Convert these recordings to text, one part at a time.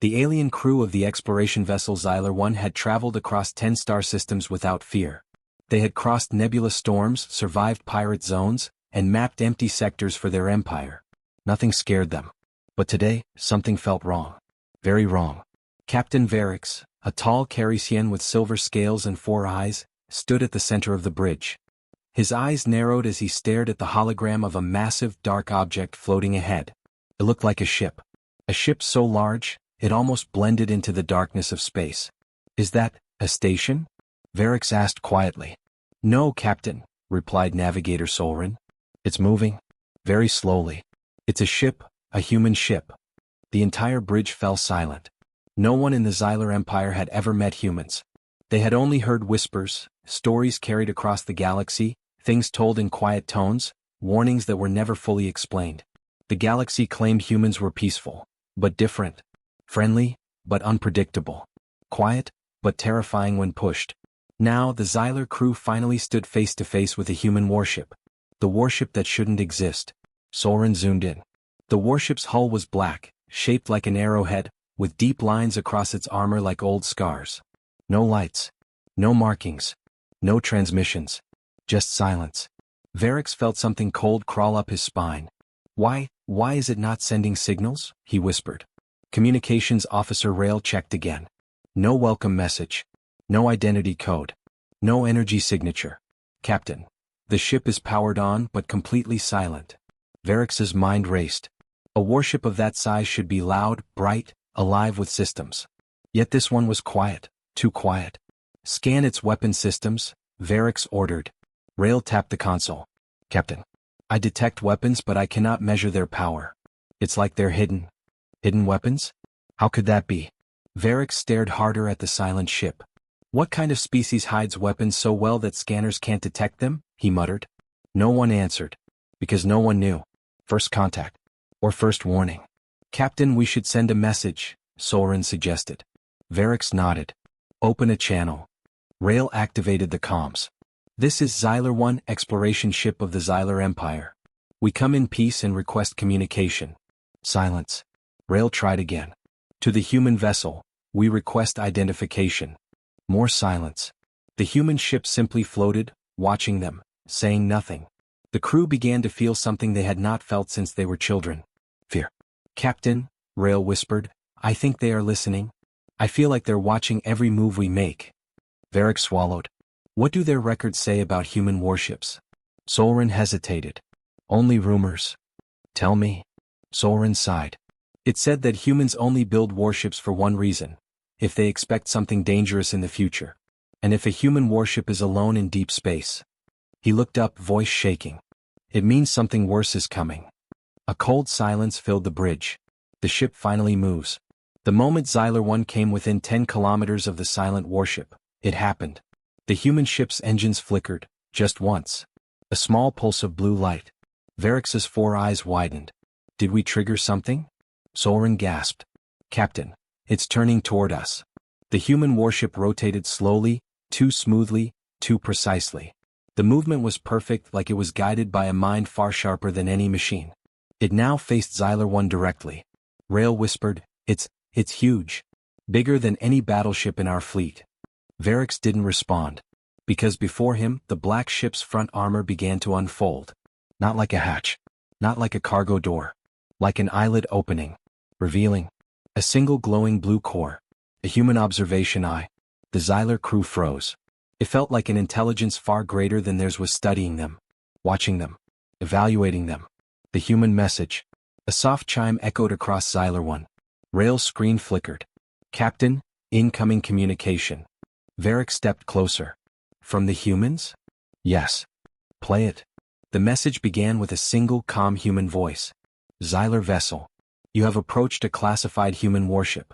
The alien crew of the exploration vessel Xyler 1 had traveled across 10 star systems without fear. They had crossed nebula storms, survived pirate zones, and mapped empty sectors for their empire. Nothing scared them. But today, something felt wrong. Very wrong. Captain Varix, a tall Carisian with silver scales and 4 eyes, stood at the center of the bridge. His eyes narrowed as he stared at the hologram of a massive, dark object floating ahead. It looked like a ship. A ship so large, it almost blended into the darkness of space. "Is that a station?" Varix asked quietly. "No, Captain," replied Navigator Solrin. "It's moving. Very slowly. It's a ship, a human ship." The entire bridge fell silent. No one in the Xyler Empire had ever met humans. They had only heard whispers, stories carried across the galaxy, things told in quiet tones, warnings that were never fully explained. The galaxy claimed humans were peaceful, but different. Friendly, but unpredictable. Quiet, but terrifying when pushed. Now the Xyler crew finally stood face to face with a human warship. The warship that shouldn't exist. Solrin zoomed in. The warship's hull was black, shaped like an arrowhead, with deep lines across its armor like old scars. No lights. No markings. No transmissions. Just silence. Varix felt something cold crawl up his spine. Why is it not sending signals?" he whispered. Communications Officer Rail checked again. No welcome message. No identity code. No energy signature. "Captain, the ship is powered on but completely silent." Varix's mind raced. A warship of that size should be loud, bright, alive with systems. Yet this one was quiet, too quiet. "Scan its weapon systems," Varix ordered. Rail tapped the console. "Captain, I detect weapons but I cannot measure their power. It's like they're hidden." "Hidden weapons? How could that be?" Varix stared harder at the silent ship. "What kind of species hides weapons so well that scanners can't detect them?" he muttered. No one answered. Because no one knew. First contact. Or first warning. "Captain, we should send a message," Solrin suggested. Varix nodded. "Open a channel." Rail activated the comms. "This is Xyler 1, exploration ship of the Xyler Empire. We come in peace and request communication." Silence. Rail tried again. "To the human vessel, we request identification." More silence. The human ship simply floated, watching them, saying nothing. The crew began to feel something they had not felt since they were children. Fear. "Captain," Rail whispered, "I think they are listening. I feel like they're watching every move we make." Varix swallowed. "What do their records say about human warships?" Solrin hesitated. "Only rumors." "Tell me." Solrin sighed. "It said that humans only build warships for one reason. If they expect something dangerous in the future. And if a human warship is alone in deep space." He looked up, voice shaking. "It means something worse is coming." A cold silence filled the bridge. The ship finally moves. The moment Xyler 1 came within 10 kilometers of the silent warship, it happened. The human ship's engines flickered, just once. A small pulse of blue light. Varix's 4 eyes widened. "Did we trigger something?" Solrin gasped. "Captain, it's turning toward us." The human warship rotated slowly, too smoothly, too precisely. The movement was perfect, like it was guided by a mind far sharper than any machine. It now faced Xyler 1 directly. Rail whispered, It's huge. Bigger than any battleship in our fleet." Varix didn't respond. Because before him, the black ship's front armor began to unfold. Not like a hatch. Not like a cargo door. Like an eyelid opening. Revealing a single glowing blue core. A human observation eye. The Xyler crew froze. It felt like an intelligence far greater than theirs was studying them. Watching them. Evaluating them. The human message. A soft chime echoed across Xyler 1. Rail's screen flickered. "Captain, incoming communication." Varix stepped closer. "From the humans?" "Yes." "Play it." The message began with a single calm human voice. "Xyler vessel. You have approached a classified human warship.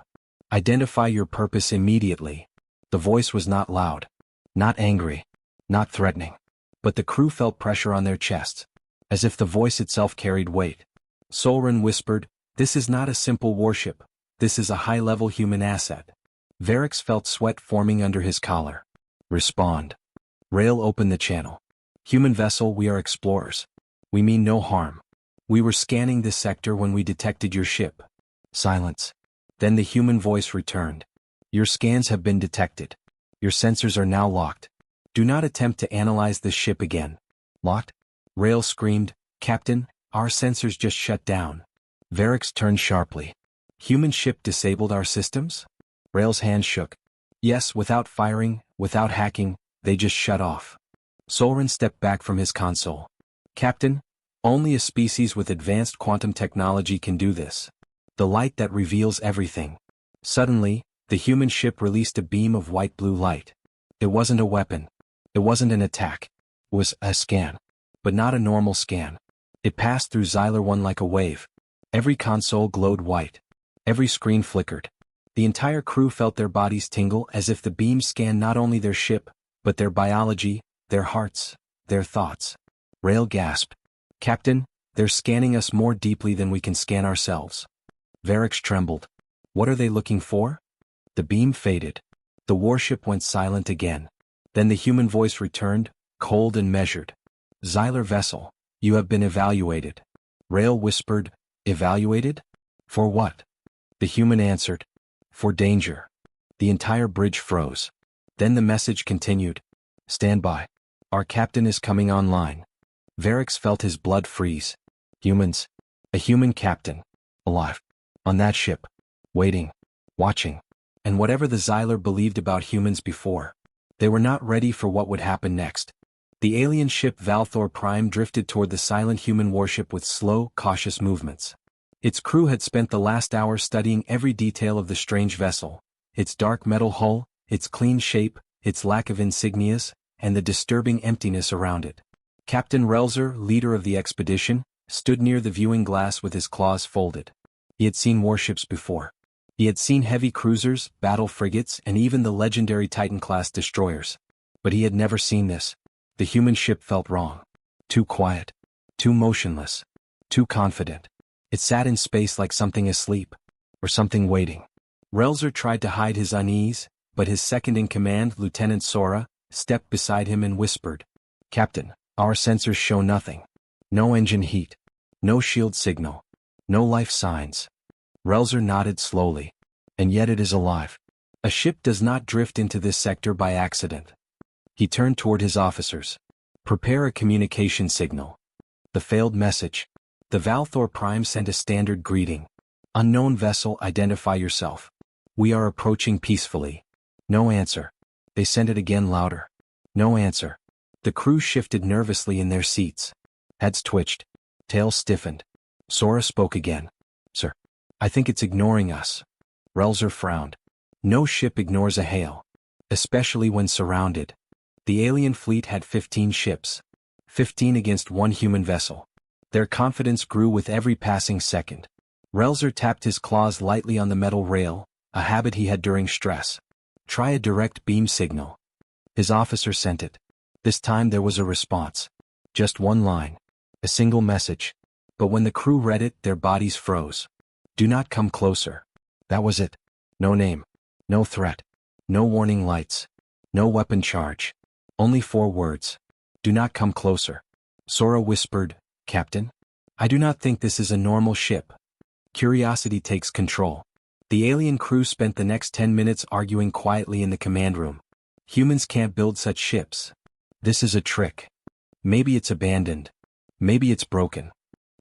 Identify your purpose immediately." The voice was not loud. Not angry. Not threatening. But the crew felt pressure on their chests. As if the voice itself carried weight. Solrin whispered, "This is not a simple warship. This is a high-level human asset." Varix felt sweat forming under his collar. "Respond." Rail opened the channel. "Human vessel, we are explorers. We mean no harm. We were scanning this sector when we detected your ship." Silence. Then the human voice returned. Your scans have been detected. Your sensors are now locked. Do not attempt to analyze this ship again. Locked? Rail screamed, Captain, our sensors just shut down. Varix turned sharply. Human ship disabled our systems? Rail's hand shook. Yes, without firing, without hacking, they just shut off. Soren stepped back from his console. Captain, only a species with advanced quantum technology can do this. The light that reveals everything. Suddenly, the human ship released a beam of white-blue light. It wasn't a weapon. It wasn't an attack. It was a scan. But not a normal scan. It passed through Xyler 1 like a wave. Every console glowed white. Every screen flickered. The entire crew felt their bodies tingle as if the beam scanned not only their ship, but their biology, their hearts, their thoughts. Rail gasped. Captain, they're scanning us more deeply than we can scan ourselves. Varix trembled. What are they looking for? The beam faded. The warship went silent again. Then the human voice returned, cold and measured. Xyler vessel, you have been evaluated. Rail whispered, evaluated? For what? The human answered, for danger. The entire bridge froze. Then the message continued. Stand by. Our captain is coming online. Varix felt his blood freeze. Humans. A human captain. Alive. On that ship. Waiting. Watching. And whatever the Xyler believed about humans before, they were not ready for what would happen next. The alien ship Valthor Prime drifted toward the silent human warship with slow, cautious movements. Its crew had spent the last hour studying every detail of the strange vessel, its dark metal hull, its clean shape, its lack of insignias, and the disturbing emptiness around it. Captain Relzer, leader of the expedition, stood near the viewing glass with his claws folded. He had seen warships before. He had seen heavy cruisers, battle frigates, and even the legendary Titan-class destroyers. But he had never seen this. The human ship felt wrong. Too quiet. Too motionless. Too confident. It sat in space like something asleep. Or something waiting. Relzer tried to hide his unease, but his second-in-command, Lieutenant Sora, stepped beside him and whispered, Captain, our sensors show nothing. No engine heat. No shield signal. No life signs. Relzer nodded slowly. And yet it is alive. A ship does not drift into this sector by accident. He turned toward his officers. Prepare a communication signal. The failed message. The Valthor Prime sent a standard greeting. Unknown vessel, identify yourself. We are approaching peacefully. No answer. They sent it again louder. No answer. The crew shifted nervously in their seats. Heads twitched. Tails stiffened. Sora spoke again. Sir. I think it's ignoring us. Relzer frowned. No ship ignores a hail. Especially when surrounded. The alien fleet had 15 ships. 15 against one human vessel. Their confidence grew with every passing second. Relzer tapped his claws lightly on the metal rail, a habit he had during stress. Try a direct beam signal. His officer sent it. This time there was a response. Just one line. A single message. But when the crew read it, their bodies froze. Do not come closer. That was it. No name. No threat. No warning lights. No weapon charge. Only 4 words. Do not come closer. Sora whispered, Captain? I do not think this is a normal ship. Curiosity takes control. The alien crew spent the next 10 minutes arguing quietly in the command room. Humans can't build such ships. This is a trick. Maybe it's abandoned. Maybe it's broken.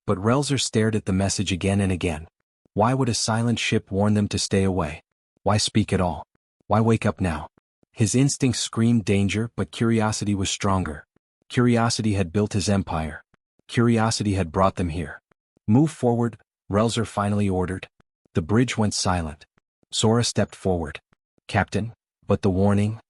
But Relzer stared at the message again and again. Why would a silent ship warn them to stay away? Why speak at all? Why wake up now? His instincts screamed danger, but curiosity was stronger. Curiosity had built his empire. Curiosity had brought them here. Move forward, Relzer finally ordered. The bridge went silent. Sora stepped forward. Captain, but the warning?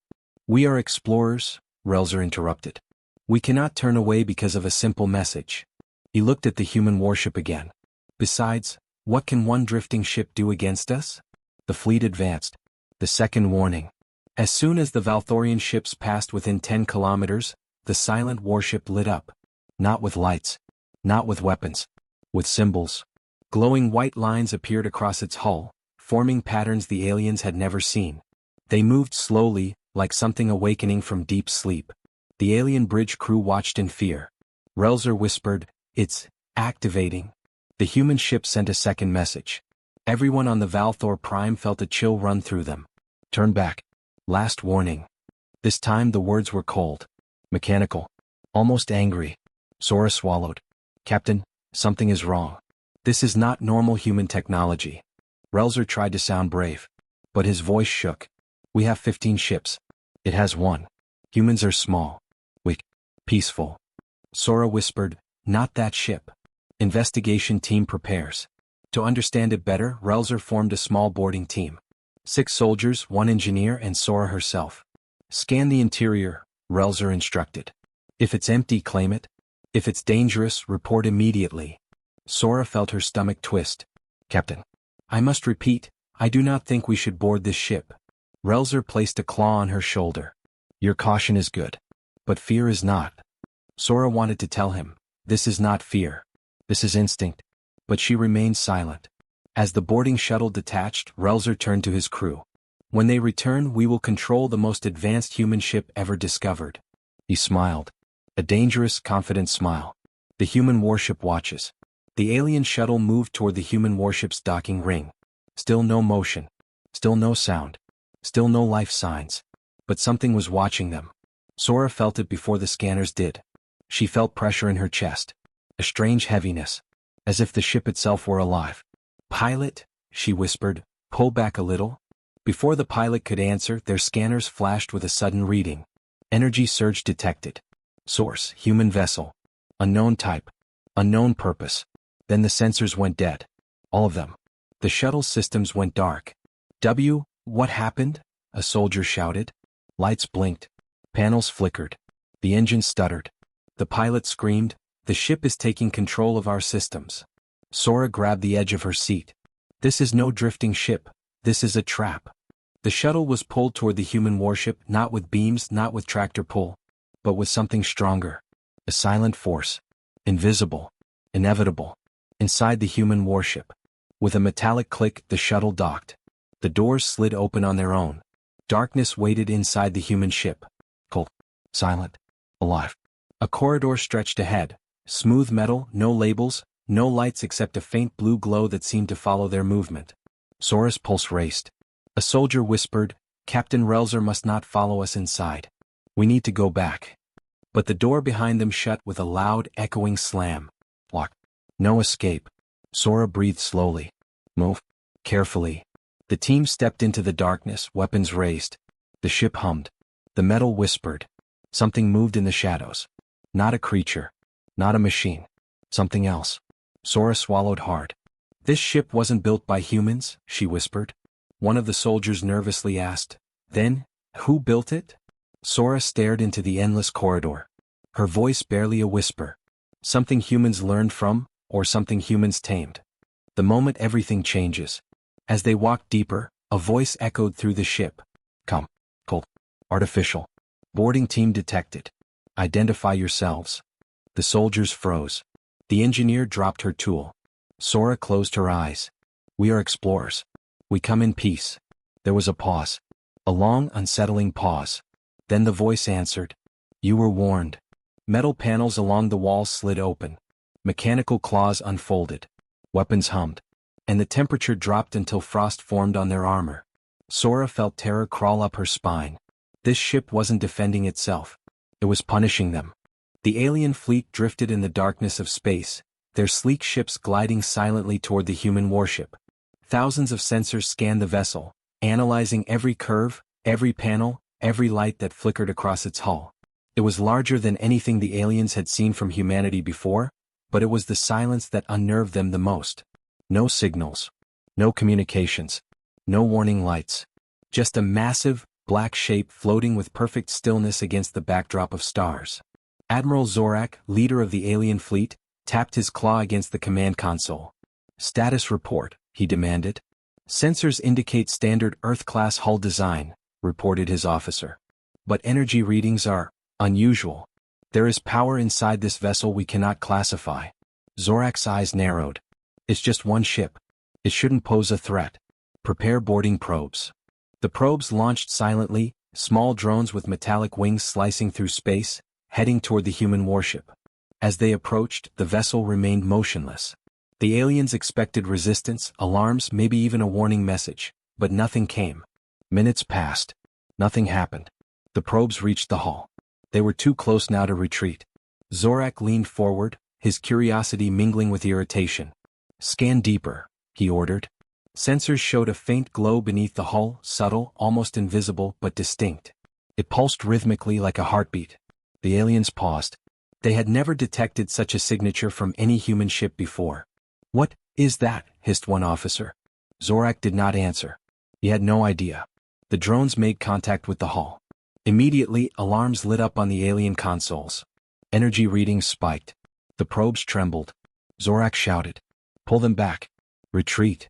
We are explorers, Relzer interrupted. We cannot turn away because of a simple message. He looked at the human warship again. Besides, what can one drifting ship do against us? The fleet advanced. The second warning. As soon as the Valthorian ships passed within 10 kilometers, the silent warship lit up. Not with lights. Not with weapons. With symbols. Glowing white lines appeared across its hull, forming patterns the aliens had never seen. They moved slowly, like something awakening from deep sleep. The alien bridge crew watched in fear. Relzer whispered, It's activating. The human ship sent a second message. Everyone on the Valthor Prime felt a chill run through them. Turn back. Last warning. This time the words were cold. Mechanical. Almost angry. Sora swallowed. Captain, something is wrong. This is not normal human technology. Relzer tried to sound brave. But his voice shook. We have 15 ships. It has one. Humans are small. Weak. Peaceful. Sora whispered, not that ship. Investigation team prepares. To understand it better, Relzer formed a small boarding team. 6 soldiers, 1 engineer and Sora herself. Scan the interior, Relzer instructed. If it's empty, claim it. If it's dangerous, report immediately. Sora felt her stomach twist. Captain. I must repeat, I do not think we should board this ship. Relzer placed a claw on her shoulder. Your caution is good. But fear is not. Sora wanted to tell him, this is not fear. This is instinct. But she remained silent. As the boarding shuttle detached, Relzer turned to his crew. When they return, we will control the most advanced human ship ever discovered. He smiled. A dangerous, confident smile. The human warship watches. The alien shuttle moved toward the human warship's docking ring. Still no motion. Still no sound. Still no life signs. But something was watching them. Sora felt it before the scanners did. She felt pressure in her chest. A strange heaviness. As if the ship itself were alive. Pilot, she whispered, pull back a little. Before the pilot could answer, their scanners flashed with a sudden reading. Energy surge detected. Source, human vessel. Unknown type. Unknown purpose. Then the sensors went dead. All of them. The shuttle's systems went dark. What happened? A soldier shouted. Lights blinked. Panels flickered. The engine stuttered. The pilot screamed, the ship is taking control of our systems. Sora grabbed the edge of her seat. This is no drifting ship. This is a trap. The shuttle was pulled toward the human warship, not with beams, not with tractor pull, but with something stronger. A silent force. Invisible. Inevitable. Inside the human warship. With a metallic click, the shuttle docked. The doors slid open on their own. Darkness waited inside the human ship. Cold. Silent. Alive. A corridor stretched ahead. Smooth metal, no labels, no lights except a faint blue glow that seemed to follow their movement. Sora's pulse raced. A soldier whispered, Captain Relzer must not follow us inside. We need to go back. But the door behind them shut with a loud, echoing slam. Locked. No escape. Sora breathed slowly. Move. Carefully. The team stepped into the darkness, weapons raised. The ship hummed. The metal whispered. Something moved in the shadows. Not a creature. Not a machine. Something else. Sora swallowed hard. This ship wasn't built by humans, she whispered. One of the soldiers nervously asked. Then, who built it? Sora stared into the endless corridor. Her voice barely a whisper. Something humans learned from, or something humans tamed. The moment everything changes. As they walked deeper, a voice echoed through the ship. Come. Cold. Artificial. Boarding team detected. Identify yourselves. The soldiers froze. The engineer dropped her tool. Sora closed her eyes. We are explorers. We come in peace. There was a pause. A long, unsettling pause. Then the voice answered. You were warned. Metal panels along the walls slid open. Mechanical claws unfolded. Weapons hummed. And the temperature dropped until frost formed on their armor. Sora felt terror crawl up her spine. This ship wasn't defending itself. It was punishing them. The alien fleet drifted in the darkness of space, their sleek ships gliding silently toward the human warship. Thousands of sensors scanned the vessel, analyzing every curve, every panel, every light that flickered across its hull. It was larger than anything the aliens had seen from humanity before, but it was the silence that unnerved them the most. No signals. No communications. No warning lights. Just a massive, black shape floating with perfect stillness against the backdrop of stars. Admiral Zorak, leader of the alien fleet, tapped his claw against the command console. Status report, he demanded. Sensors indicate standard Earth-class hull design, reported his officer. But energy readings are unusual. There is power inside this vessel we cannot classify. Zorak's eyes narrowed. It's just one ship. It shouldn't pose a threat. Prepare boarding probes. The probes launched silently, small drones with metallic wings slicing through space, heading toward the human warship. As they approached, the vessel remained motionless. The aliens expected resistance, alarms, maybe even a warning message, but nothing came. Minutes passed. Nothing happened. The probes reached the hull. They were too close now to retreat. Zorak leaned forward, his curiosity mingling with irritation. "Scan deeper," he ordered. Sensors showed a faint glow beneath the hull, subtle, almost invisible, but distinct. It pulsed rhythmically like a heartbeat. The aliens paused. They had never detected such a signature from any human ship before. "What is that?" hissed one officer. Zorak did not answer. He had no idea. The drones made contact with the hull. Immediately, alarms lit up on the alien consoles. Energy readings spiked. The probes trembled. Zorak shouted, "Pull them back. Retreat."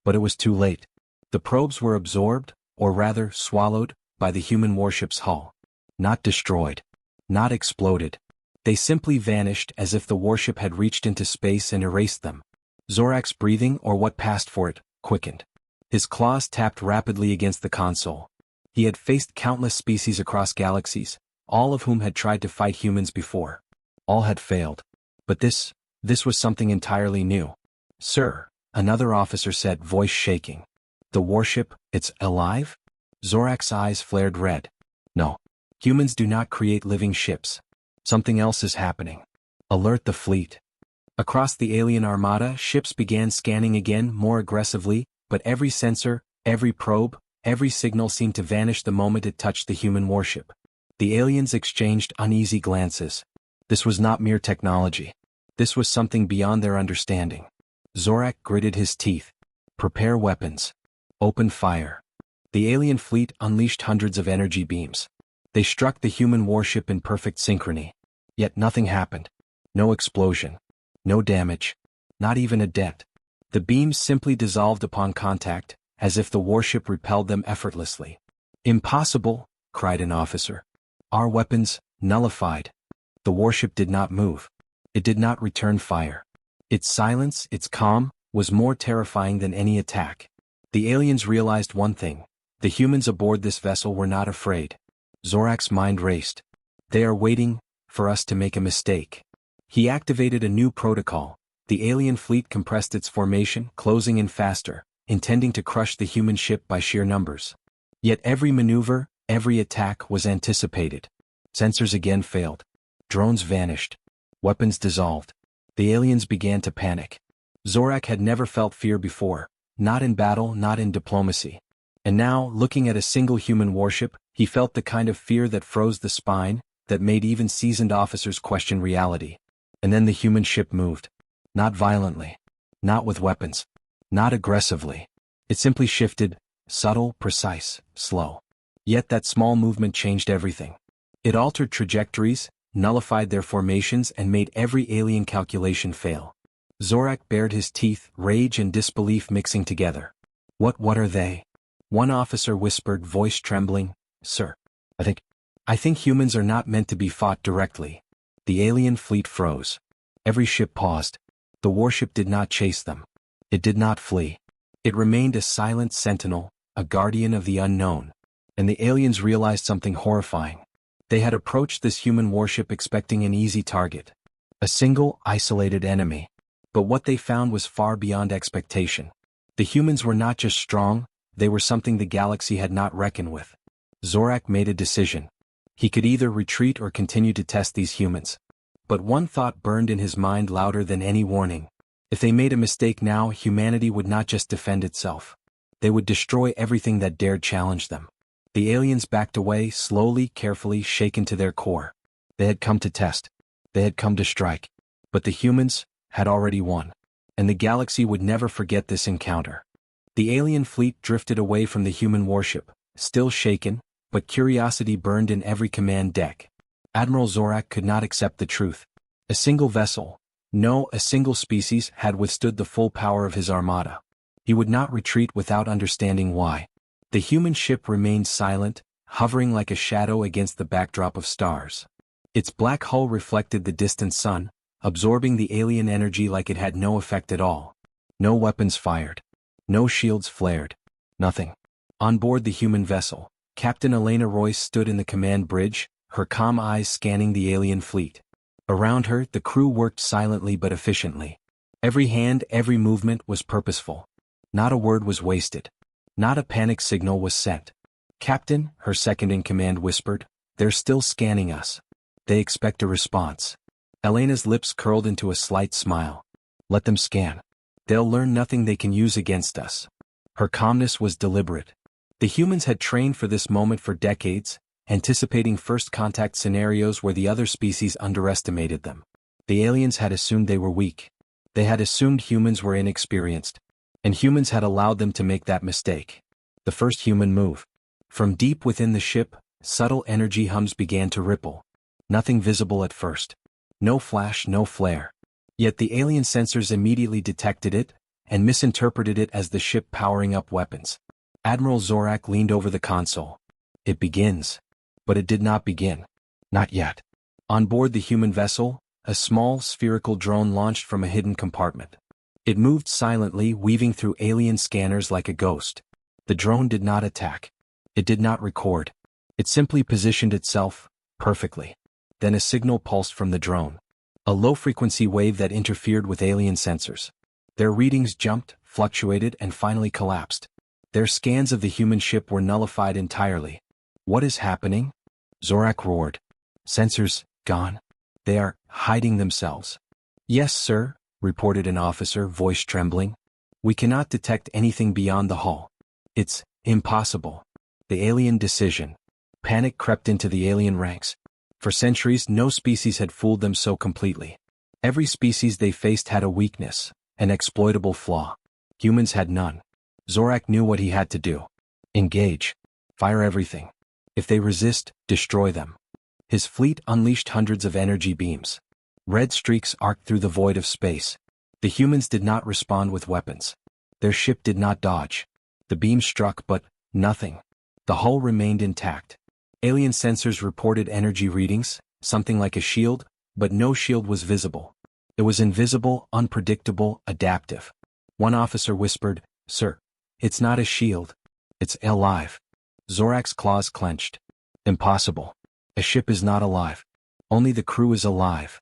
But it was too late. The probes were absorbed, or rather swallowed, by the human warship's hull. Not destroyed. Not exploded. They simply vanished as if the warship had reached into space and erased them. Zorak's breathing, or what passed for it, quickened. His claws tapped rapidly against the console. He had faced countless species across galaxies, all of whom had tried to fight humans before. All had failed. But this was something entirely new. "Sir," another officer said, voice shaking. "The warship, it's alive?" Zorak's eyes flared red. "No. Humans do not create living ships. Something else is happening. Alert the fleet." Across the alien armada, ships began scanning again, more aggressively, but every sensor, every probe, every signal seemed to vanish the moment it touched the human warship. The aliens exchanged uneasy glances. This was not mere technology. This was something beyond their understanding. Zorak gritted his teeth. "Prepare weapons. Open fire." The alien fleet unleashed hundreds of energy beams. They struck the human warship in perfect synchrony. Yet nothing happened. No explosion. No damage. Not even a dent. The beams simply dissolved upon contact, as if the warship repelled them effortlessly. "Impossible," cried an officer. "Our weapons, nullified." The warship did not move. It did not return fire. Its silence, its calm, was more terrifying than any attack. The aliens realized one thing. The humans aboard this vessel were not afraid. Zorak's mind raced. "They are waiting for us to make a mistake." He activated a new protocol. The alien fleet compressed its formation, closing in faster, intending to crush the human ship by sheer numbers. Yet every maneuver, every attack was anticipated. Sensors again failed. Drones vanished. Weapons dissolved. The aliens began to panic. Zorak had never felt fear before, not in battle, not in diplomacy. And now, looking at a single human warship, he felt the kind of fear that froze the spine, that made even seasoned officers question reality. And then the human ship moved. Not violently. Not with weapons. Not aggressively. It simply shifted, subtle, precise, slow. Yet that small movement changed everything. It altered trajectories, nullified their formations, and made every alien calculation fail. Zorak bared his teeth, rage and disbelief mixing together. What are they?" One officer whispered, voice trembling, "Sir, I think humans are not meant to be fought directly." The alien fleet froze. Every ship paused. The warship did not chase them. It did not flee. It remained a silent sentinel, a guardian of the unknown. And the aliens realized something horrifying. They had approached this human warship expecting an easy target. A single, isolated enemy. But what they found was far beyond expectation. The humans were not just strong, they were something the galaxy had not reckoned with. Zorak made a decision. He could either retreat or continue to test these humans. But one thought burned in his mind louder than any warning. If they made a mistake now, humanity would not just defend itself. They would destroy everything that dared challenge them. The aliens backed away, slowly, carefully, shaken to their core. They had come to test. They had come to strike. But the humans had already won. And the galaxy would never forget this encounter. The alien fleet drifted away from the human warship, still shaken, but curiosity burned in every command deck. Admiral Zorak could not accept the truth. A single vessel, no, a single species had withstood the full power of his armada. He would not retreat without understanding why. The human ship remained silent, hovering like a shadow against the backdrop of stars. Its black hull reflected the distant sun, absorbing the alien energy like it had no effect at all. No weapons fired. No shields flared. Nothing. On board the human vessel, Captain Elena Royce stood in the command bridge, her calm eyes scanning the alien fleet. Around her, the crew worked silently but efficiently. Every hand, every movement was purposeful. Not a word was wasted. Not a panic signal was sent. "Captain," her second-in-command whispered, "they're still scanning us. They expect a response." Elena's lips curled into a slight smile. "Let them scan. They'll learn nothing they can use against us." Her calmness was deliberate. The humans had trained for this moment for decades, anticipating first-contact scenarios where the other species underestimated them. The aliens had assumed they were weak. They had assumed humans were inexperienced. And humans had allowed them to make that mistake. The first human move. From deep within the ship, subtle energy hums began to ripple. Nothing visible at first. No flash, no flare. Yet the alien sensors immediately detected it, and misinterpreted it as the ship powering up weapons. Admiral Zorak leaned over the console. "It begins." But it did not begin. Not yet. On board the human vessel, a small, spherical drone launched from a hidden compartment. It moved silently, weaving through alien scanners like a ghost. The drone did not attack. It did not record. It simply positioned itself, perfectly. Then a signal pulsed from the drone. A low-frequency wave that interfered with alien sensors. Their readings jumped, fluctuated, and finally collapsed. Their scans of the human ship were nullified entirely. "What is happening?" Zorak roared. "Sensors, gone. They are hiding themselves." "Yes, sir," reported an officer, voice trembling. "We cannot detect anything beyond the hull. It's impossible." The alien decision. Panic crept into the alien ranks. For centuries, no species had fooled them so completely. Every species they faced had a weakness, an exploitable flaw. Humans had none. Zorak knew what he had to do. Engage. Fire everything. If they resist, destroy them. His fleet unleashed hundreds of energy beams. Red streaks arced through the void of space. The humans did not respond with weapons. Their ship did not dodge. The beam struck, but nothing. The hull remained intact. Alien sensors reported energy readings, something like a shield, but no shield was visible. It was invisible, unpredictable, adaptive. One officer whispered, "Sir, it's not a shield. It's alive." Zorak's claws clenched. "Impossible. A ship is not alive. Only the crew is alive."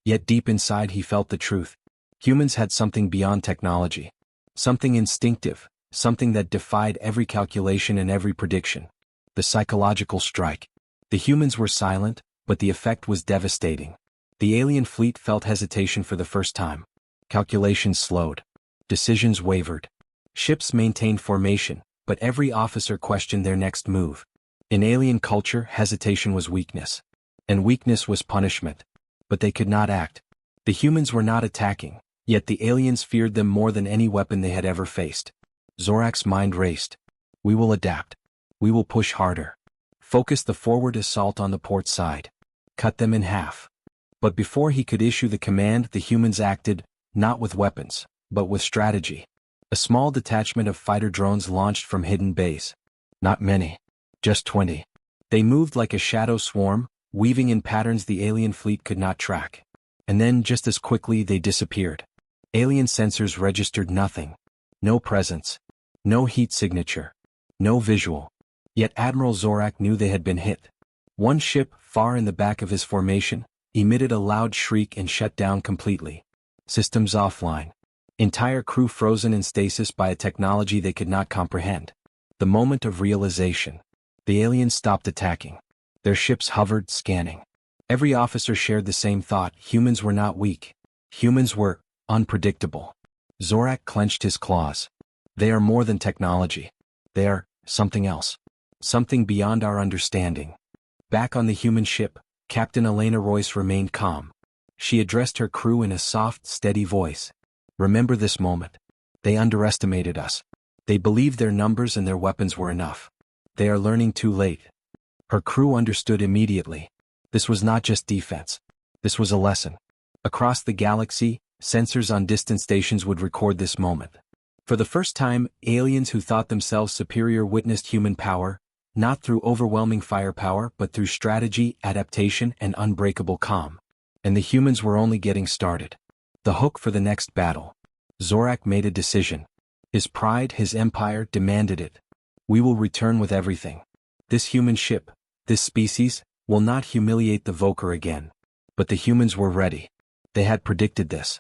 Yet deep inside he felt the truth. Humans had something beyond technology. Something instinctive, something that defied every calculation and every prediction. The psychological strike. The humans were silent, but the effect was devastating. The alien fleet felt hesitation for the first time. Calculations slowed. Decisions wavered. Ships maintained formation, but every officer questioned their next move. In alien culture, hesitation was weakness. And weakness was punishment. But they could not act. The humans were not attacking, yet the aliens feared them more than any weapon they had ever faced. Zorak's mind raced. "We will adapt. We will push harder. Focus the forward assault on the port side. Cut them in half." But before he could issue the command, the humans acted, not with weapons, but with strategy. A small detachment of fighter drones launched from hidden bays. Not many. Just 20. They moved like a shadow swarm, weaving in patterns the alien fleet could not track. And then, just as quickly, they disappeared. Alien sensors registered nothing. No presence. No heat signature. No visual. Yet Admiral Zorak knew they had been hit. One ship, far in the back of his formation, emitted a loud shriek and shut down completely. Systems offline. Entire crew frozen in stasis by a technology they could not comprehend. The moment of realization. The aliens stopped attacking. Their ships hovered, scanning. Every officer shared the same thought: humans were not weak. Humans were unpredictable. Zorak clenched his claws. They are more than technology. They are something else. Something beyond our understanding. Back on the human ship, Captain Elena Royce remained calm. She addressed her crew in a soft, steady voice. "Remember this moment. They underestimated us. They believed their numbers and their weapons were enough. They are learning too late." Her crew understood immediately. This was not just defense. This was a lesson. Across the galaxy, sensors on distant stations would record this moment. For the first time, aliens who thought themselves superior witnessed human power, not through overwhelming firepower but through strategy, adaptation, and unbreakable calm. And the humans were only getting started. The hook for the next battle. Zorak made a decision. His pride, his empire, demanded it. "We will return with everything. This human ship, this species, will not humiliate the Voker again." But the humans were ready. They had predicted this.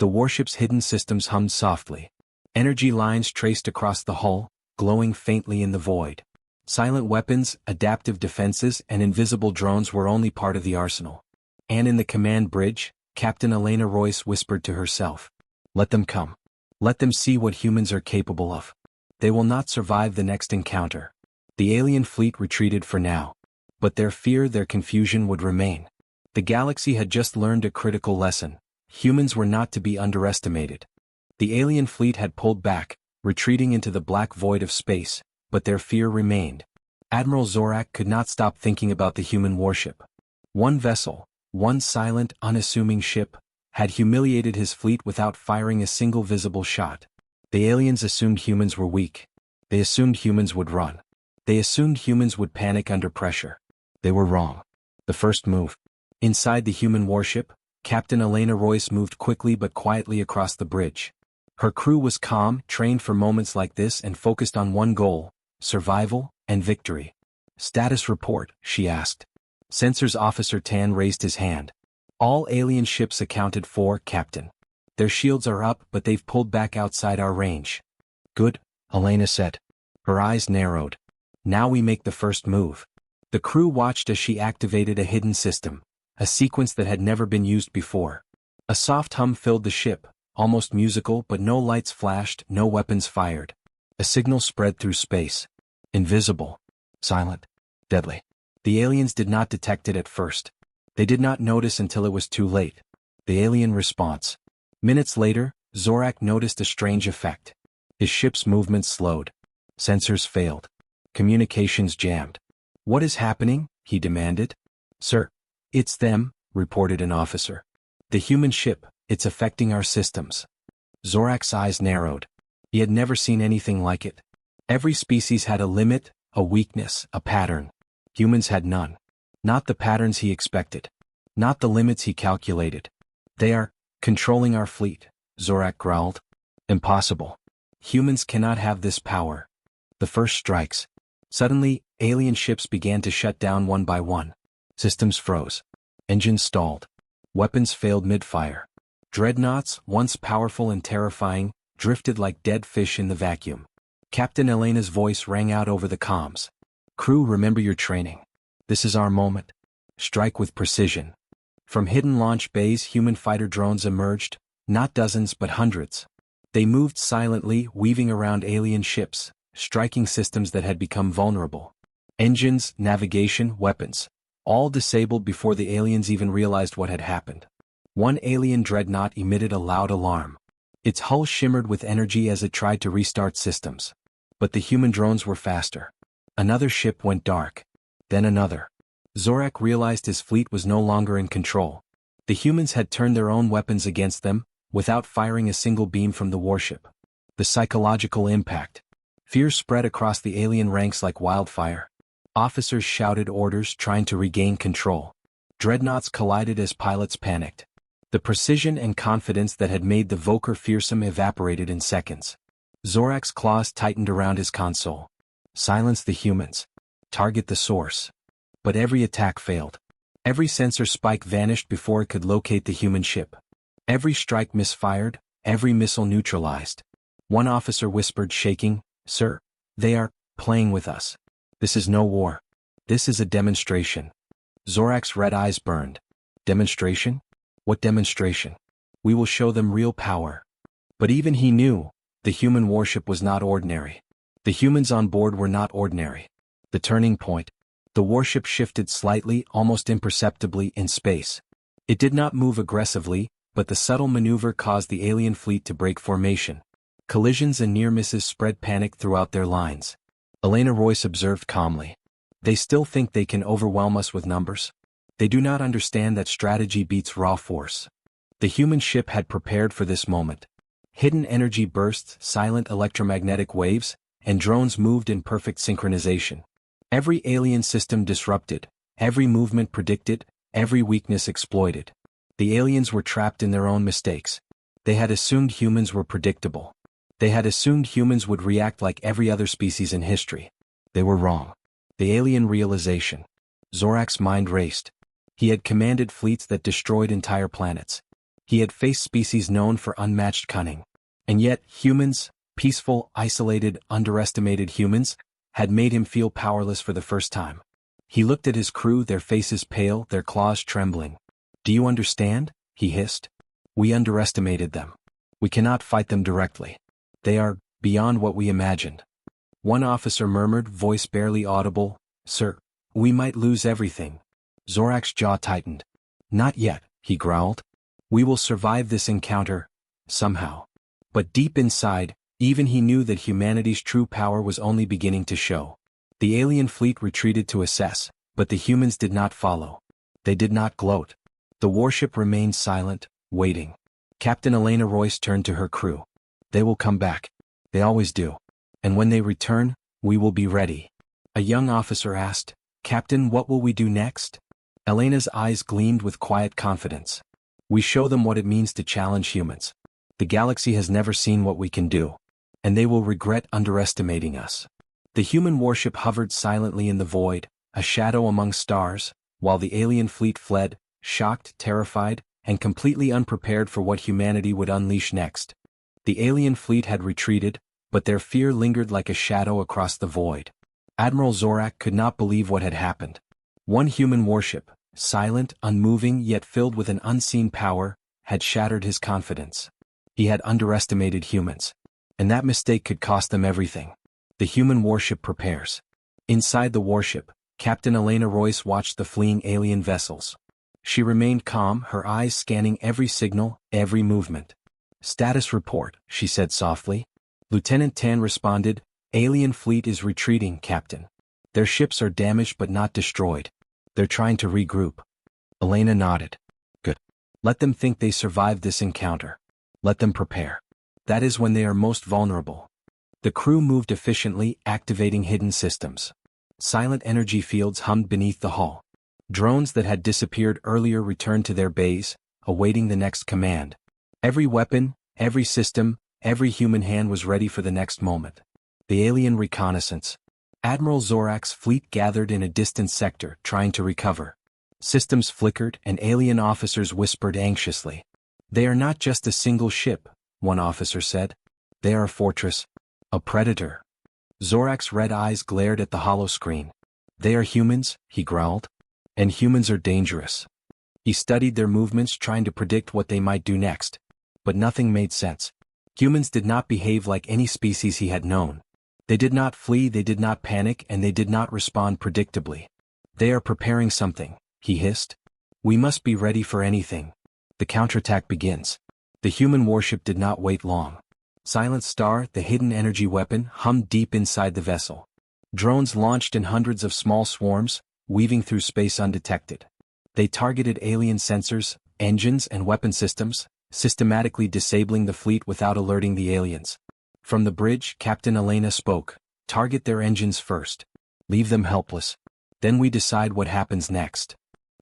The warship's hidden systems hummed softly. Energy lines traced across the hull, glowing faintly in the void. Silent weapons, adaptive defenses, and invisible drones were only part of the arsenal. And in the command bridge, Captain Elena Royce whispered to herself, "Let them come. Let them see what humans are capable of. They will not survive the next encounter." The alien fleet retreated for now. But their fear, their confusion would remain. The galaxy had just learned a critical lesson. Humans were not to be underestimated. The alien fleet had pulled back, retreating into the black void of space, but their fear remained. Admiral Zorak could not stop thinking about the human warship. One vessel, one silent, unassuming ship, had humiliated his fleet without firing a single visible shot. The aliens assumed humans were weak. They assumed humans would run. They assumed humans would panic under pressure. They were wrong. The first move. Inside the human warship, Captain Elena Royce moved quickly but quietly across the bridge. Her crew was calm, trained for moments like this and focused on one goal: survival and victory. "Status report," she asked. Sensors Officer Tan raised his hand. "All alien ships accounted for, Captain. Their shields are up but they've pulled back outside our range." "Good," Elena said. Her eyes narrowed. "Now we make the first move." The crew watched as she activated a hidden system, a sequence that had never been used before. A soft hum filled the ship, almost musical, but no lights flashed, no weapons fired. A signal spread through space. Invisible. Silent. Deadly. The aliens did not detect it at first. They did not notice until it was too late. The alien response. Minutes later, Zorak noticed a strange effect. His ship's movements slowed. Sensors failed. Communications jammed. "What is happening?" he demanded. "Sir, it's them," reported an officer. "The human ship, it's affecting our systems." Zorak's eyes narrowed. He had never seen anything like it. Every species had a limit, a weakness, a pattern. Humans had none. Not the patterns he expected. Not the limits he calculated. "They are controlling our fleet," Zorak growled. "Impossible. Humans cannot have this power." The first strikes. Suddenly, alien ships began to shut down one by one. Systems froze. Engines stalled. Weapons failed mid-fire. Dreadnoughts, once powerful and terrifying, drifted like dead fish in the vacuum. Captain Elena's voice rang out over the comms. "Crew, remember your training. This is our moment. Strike with precision." From hidden launch bays, human fighter drones emerged, not dozens but hundreds. They moved silently, weaving around alien ships, striking systems that had become vulnerable. Engines, navigation, weapons, all disabled before the aliens even realized what had happened. One alien dreadnought emitted a loud alarm. Its hull shimmered with energy as it tried to restart systems. But the human drones were faster. Another ship went dark. Then another. Zorak realized his fleet was no longer in control. The humans had turned their own weapons against them, without firing a single beam from the warship. The psychological impact. Fear spread across the alien ranks like wildfire. Officers shouted orders, trying to regain control. Dreadnoughts collided as pilots panicked. The precision and confidence that had made the Voker fearsome evaporated in seconds. Zorak's claws tightened around his console. Silence the humans. Target the source. But every attack failed. Every sensor spike vanished before it could locate the human ship. Every strike misfired, every missile neutralized. One officer whispered, shaking, "Sir, they are playing with us. This is no war. This is a demonstration." Zorak's red eyes burned. Demonstration? What demonstration? "We will show them real power." But even he knew, the human warship was not ordinary. The humans on board were not ordinary. The turning point. The warship shifted slightly, almost imperceptibly, in space. It did not move aggressively, but the subtle maneuver caused the alien fleet to break formation. Collisions and near misses spread panic throughout their lines. Elena Royce observed calmly. "They still think they can overwhelm us with numbers. They do not understand that strategy beats raw force." The human ship had prepared for this moment. Hidden energy bursts, silent electromagnetic waves, and drones moved in perfect synchronization. Every alien system disrupted, every movement predicted, every weakness exploited. The aliens were trapped in their own mistakes. They had assumed humans were predictable. They had assumed humans would react like every other species in history. They were wrong. The alien realization. Zorak's mind raced. He had commanded fleets that destroyed entire planets. He had faced species known for unmatched cunning. And yet, humans, peaceful, isolated, underestimated humans, had made him feel powerless for the first time. He looked at his crew, their faces pale, their claws trembling. "Do you understand?" he hissed. "We underestimated them. We cannot fight them directly. They are beyond what we imagined." One officer murmured, voice barely audible, "Sir, we might lose everything." Zorak's jaw tightened. "Not yet," he growled. "We will survive this encounter, somehow." But deep inside, even he knew that humanity's true power was only beginning to show. The alien fleet retreated to assess, but the humans did not follow. They did not gloat. The warship remained silent, waiting. Captain Elena Royce turned to her crew. "They will come back. They always do. And when they return, we will be ready." A young officer asked, "Captain, what will we do next?" Elena's eyes gleamed with quiet confidence. "We show them what it means to challenge humans. The galaxy has never seen what we can do. And they will regret underestimating us." The human warship hovered silently in the void, a shadow among stars, while the alien fleet fled, shocked, terrified, and completely unprepared for what humanity would unleash next. The alien fleet had retreated, but their fear lingered like a shadow across the void. Admiral Zorak could not believe what had happened. One human warship, silent, unmoving yet filled with an unseen power, had shattered his confidence. He had underestimated humans. And that mistake could cost them everything. The human warship prepares. Inside the warship, Captain Elena Royce watched the fleeing alien vessels. She remained calm, her eyes scanning every signal, every movement. "Status report," she said softly. Lieutenant Tan responded, "Alien fleet is retreating, Captain. Their ships are damaged but not destroyed. They're trying to regroup." Elena nodded. "Good. Let them think they survived this encounter. Let them prepare. That is when they are most vulnerable." The crew moved efficiently, activating hidden systems. Silent energy fields hummed beneath the hull. Drones that had disappeared earlier returned to their bays, awaiting the next command. Every weapon, every system, every human hand was ready for the next moment. The alien reconnaissance. Admiral Zorak's fleet gathered in a distant sector, trying to recover. Systems flickered, and alien officers whispered anxiously. "They are not just a single ship," one officer said. "They are a fortress. A predator." Zorak's red eyes glared at the hollow screen. "They are humans," he growled. "And humans are dangerous." He studied their movements, trying to predict what they might do next. But nothing made sense. Humans did not behave like any species he had known. They did not flee, they did not panic, and they did not respond predictably. "They are preparing something," he hissed. "We must be ready for anything. The counterattack begins." The human warship did not wait long. Silent Star, the hidden energy weapon, hummed deep inside the vessel. Drones launched in hundreds of small swarms, weaving through space undetected. They targeted alien sensors, engines, and weapon systems, systematically disabling the fleet without alerting the aliens. From the bridge, Captain Elena spoke, "Target their engines first. Leave them helpless. Then we decide what happens next."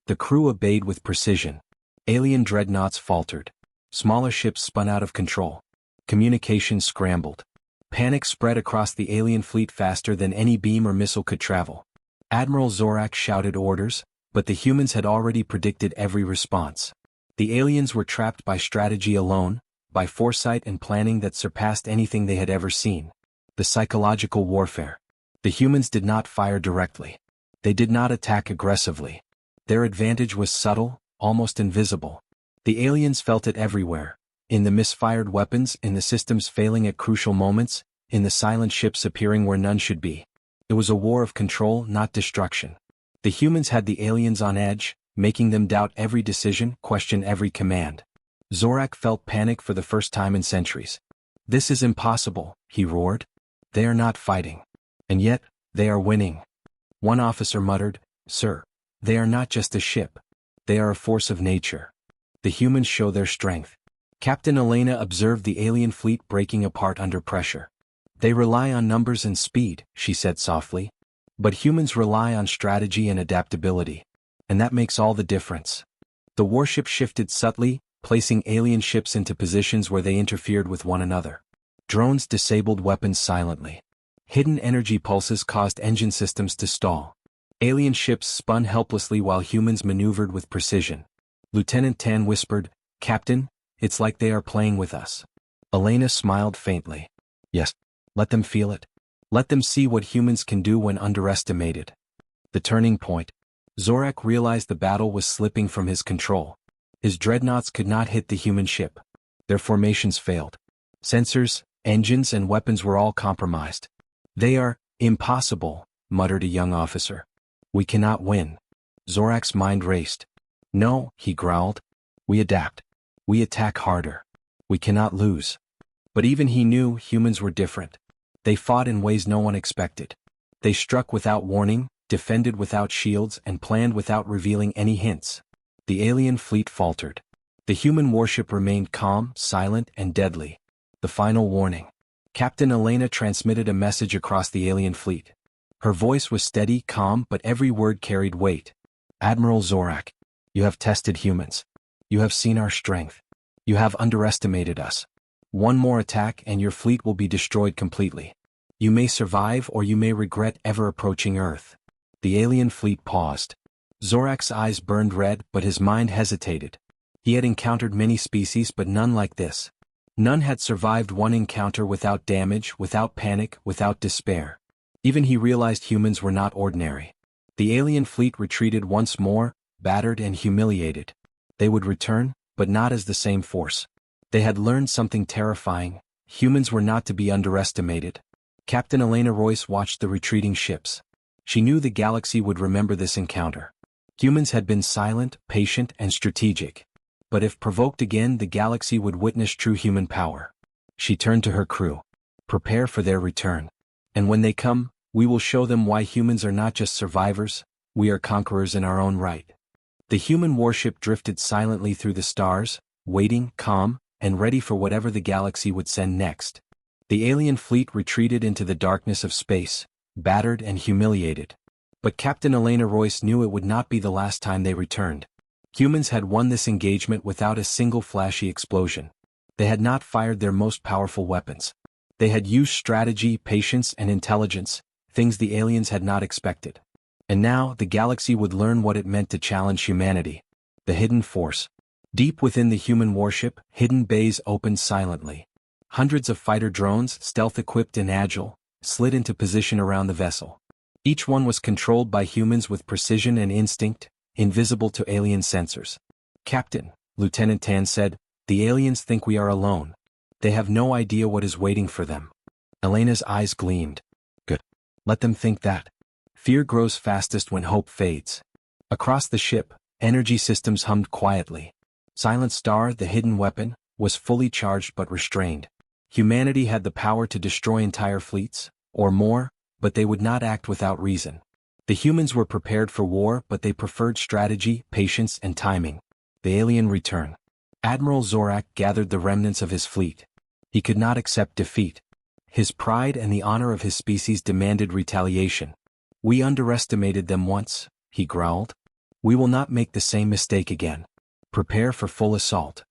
The crew obeyed with precision. Alien dreadnoughts faltered. Smaller ships spun out of control. Communications scrambled. Panic spread across the alien fleet faster than any beam or missile could travel. Admiral Zorak shouted orders, but the humans had already predicted every response. The aliens were trapped by strategy alone, by foresight and planning that surpassed anything they had ever seen. The psychological warfare. The humans did not fire directly. They did not attack aggressively. Their advantage was subtle, almost invisible. The aliens felt it everywhere. In the misfired weapons, in the systems failing at crucial moments, in the silent ships appearing where none should be. It was a war of control, not destruction. The humans had the aliens on edge, making them doubt every decision, question every command. Zorak felt panic for the first time in centuries. "This is impossible," he roared. "They are not fighting. And yet, they are winning." One officer muttered, "Sir, they are not just a ship. They are a force of nature. The humans show their strength." Captain Elena observed the alien fleet breaking apart under pressure. "They rely on numbers and speed," she said softly. "But humans rely on strategy and adaptability. And that makes all the difference." The warship shifted subtly, placing alien ships into positions where they interfered with one another. Drones disabled weapons silently. Hidden energy pulses caused engine systems to stall. Alien ships spun helplessly while humans maneuvered with precision. Lieutenant Tan whispered, "Captain, It's like they are playing with us. Elena smiled faintly. Yes. Let them feel it. Let them see what humans can do when underestimated. The turning point. Zorak realized the battle was slipping from his control. His dreadnoughts could not hit the human ship. Their formations failed. Sensors, engines and weapons were all compromised. They are impossible, muttered a young officer. We cannot win. Zorak's mind raced. No, he growled. We adapt. We attack harder. We cannot lose. But even he knew humans were different. They fought in ways no one expected. They struck without warning, defended without shields and planned without revealing any hints. The alien fleet faltered. The human warship remained calm, silent and deadly. The final warning. Captain Elena transmitted a message across the alien fleet. Her voice was steady, calm, but every word carried weight. Admiral Zorak, you have tested humans. You have seen our strength. You have underestimated us. One more attack and your fleet will be destroyed completely. You may survive or you may regret ever approaching Earth. The alien fleet paused. Zorak's eyes burned red, but his mind hesitated. He had encountered many species but none like this. None had survived one encounter without damage, without panic, without despair. Even he realized humans were not ordinary. The alien fleet retreated once more, battered and humiliated. They would return, but not as the same force. They had learned something terrifying. Humans were not to be underestimated. Captain Elena Royce watched the retreating ships. She knew the galaxy would remember this encounter. Humans had been silent, patient, and strategic. But if provoked again, the galaxy would witness true human power. She turned to her crew. Prepare for their return. And when they come, we will show them why humans are not just survivors, we are conquerors in our own right. The human warship drifted silently through the stars, waiting, calm, and ready for whatever the galaxy would send next. The alien fleet retreated into the darkness of space, battered and humiliated. But Captain Elena Royce knew it would not be the last time they returned. Humans had won this engagement without a single flashy explosion. They had not fired their most powerful weapons. They had used strategy, patience, and intelligence, things the aliens had not expected. And now, the galaxy would learn what it meant to challenge humanity. The hidden force. Deep within the human warship, hidden bays opened silently. Hundreds of fighter drones, stealth-equipped and agile, slid into position around the vessel. Each one was controlled by humans with precision and instinct, invisible to alien sensors. Captain, Lieutenant Tan said, the aliens think we are alone. They have no idea what is waiting for them. Elena's eyes gleamed. Good. Let them think that. Fear grows fastest when hope fades. Across the ship, energy systems hummed quietly. Silent Star, the hidden weapon, was fully charged but restrained. Humanity had the power to destroy entire fleets, or more, but they would not act without reason. The humans were prepared for war, but they preferred strategy, patience, and timing. The alien return. Admiral Zorak gathered the remnants of his fleet. He could not accept defeat. His pride and the honor of his species demanded retaliation. We underestimated them once, he growled. We will not make the same mistake again. Prepare for full assault.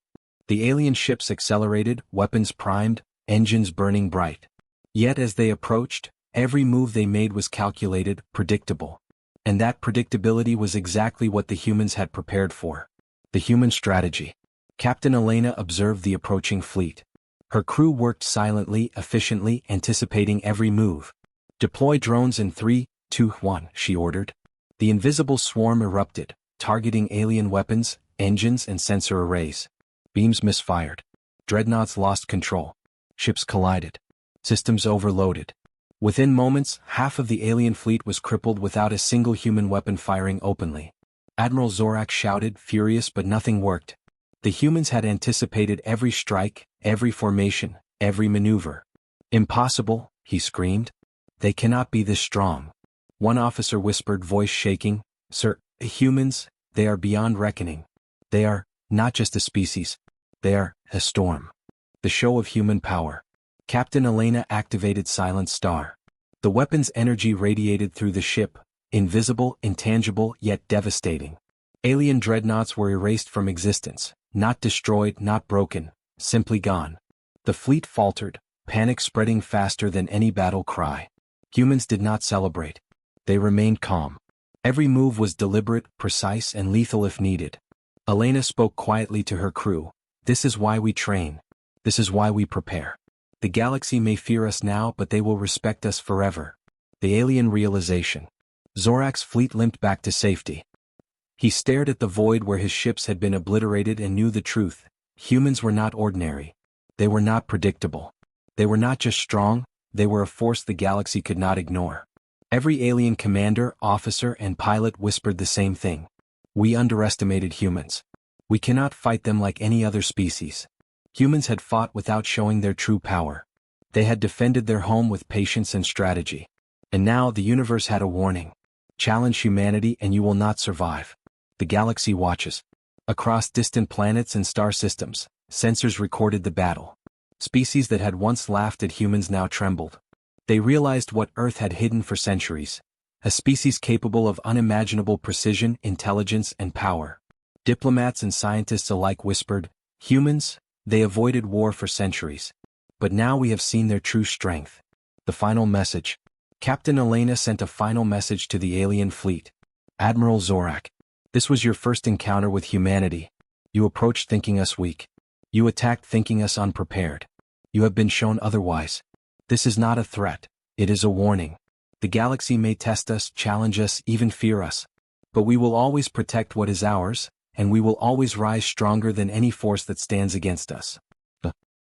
The alien ships accelerated, weapons primed, engines burning bright. Yet as they approached, every move they made was calculated, predictable. And that predictability was exactly what the humans had prepared for. The human strategy. Captain Elena observed the approaching fleet. Her crew worked silently, efficiently, anticipating every move. Deploy drones in 3, 2, 1, she ordered. The invisible swarm erupted, targeting alien weapons, engines, and sensor arrays. Beams misfired. Dreadnoughts lost control. Ships collided. Systems overloaded. Within moments, half of the alien fleet was crippled without a single human weapon firing openly. Admiral Zorak shouted, furious, but nothing worked. The humans had anticipated every strike, every formation, every maneuver. Impossible, he screamed. They cannot be this strong. One officer whispered, voice shaking, Sir, humans, they are beyond reckoning. They are not just a species. They are a storm. The show of human power. Captain Elena activated Silent Star. The weapon's energy radiated through the ship, invisible, intangible, yet devastating. Alien dreadnoughts were erased from existence, not destroyed, not broken, simply gone. The fleet faltered, panic spreading faster than any battle cry. Humans did not celebrate. They remained calm. Every move was deliberate, precise, and lethal if needed. Elena spoke quietly to her crew. This is why we train. This is why we prepare. The galaxy may fear us now, but they will respect us forever. The alien realization. Zorak's fleet limped back to safety. He stared at the void where his ships had been obliterated and knew the truth. Humans were not ordinary. They were not predictable. They were not just strong, they were a force the galaxy could not ignore. Every alien commander, officer, and pilot whispered the same thing. We underestimated humans. We cannot fight them like any other species. Humans had fought without showing their true power. They had defended their home with patience and strategy. And now the universe had a warning. Challenge humanity and you will not survive. The galaxy watches. Across distant planets and star systems, sensors recorded the battle. Species that had once laughed at humans now trembled. They realized what Earth had hidden for centuries. A species capable of unimaginable precision, intelligence, and power. Diplomats and scientists alike whispered, humans, they avoided war for centuries. But now we have seen their true strength. The final message. Captain Elena sent a final message to the alien fleet. Admiral Zorak. This was your first encounter with humanity. You approached thinking us weak. You attacked thinking us unprepared. You have been shown otherwise. This is not a threat, it is a warning. The galaxy may test us, challenge us, even fear us. But we will always protect what is ours, and we will always rise stronger than any force that stands against us.